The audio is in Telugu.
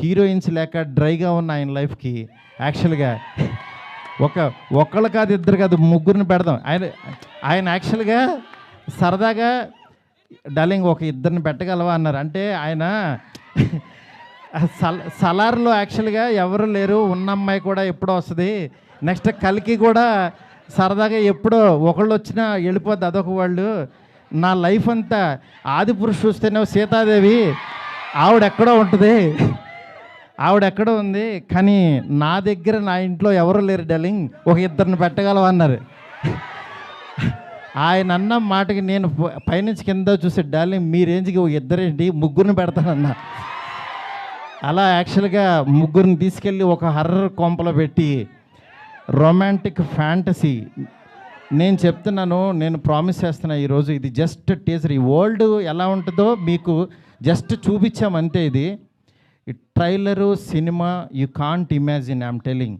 హీరోయిన్స్ లేక డ్రైగా ఉన్న ఆయన లైఫ్కి యాక్చువల్గా ఒకళ్ళు కాదు, ఇద్దరు కాదు, ముగ్గురిని పెడదాం. ఆయన యాక్చువల్గా సరదాగా డార్లింగ్ ఒక ఇద్దరిని పెట్టగలవా అన్నారు. అంటే ఆయన సలార్లో యాక్చువల్గా ఎవరు లేరు, ఉన్న అమ్మాయి కూడా ఎప్పుడో వస్తుంది, నెక్స్ట్ కలికి కూడా సరదాగా ఎప్పుడో ఒకళ్ళు వచ్చినా వెళ్ళిపోద్ది, అదొక వాళ్ళు. నా లైఫ్ అంతా ఆదిపురుషు చూస్తేనే సీతాదేవి ఆవిడెక్కడో ఉంటుంది, ఆవిడెక్కడో ఉంది, కానీ నా దగ్గర నా ఇంట్లో ఎవరు లేరు డార్లింగ్, ఒక ఇద్దరిని పెట్టగలవా అన్నారు. ఆయన అన్న మాటకి నేను పైనుంచి కింద చూసే, డార్లింగ్ మీ రేంజ్కి ఒక ఇద్దరేంటి, ముగ్గురిని పెడతానన్నా. అలా యాక్చువల్గా ముగ్గురిని తీసుకెళ్ళి ఒక హర్రర్ కొంపలో పెట్టి రొమాంటిక్ ఫ్యాంటసీ. నేను చెప్తున్నాను, నేను ప్రామిస్ చేస్తున్నా, ఈరోజు ఇది జస్ట్ టీజర్. ఈ వరల్డ్ ఎలా ఉంటుందో మీకు జస్ట్ చూపించామంటే, ఇది trailer cinema you can't imagine, I'm telling.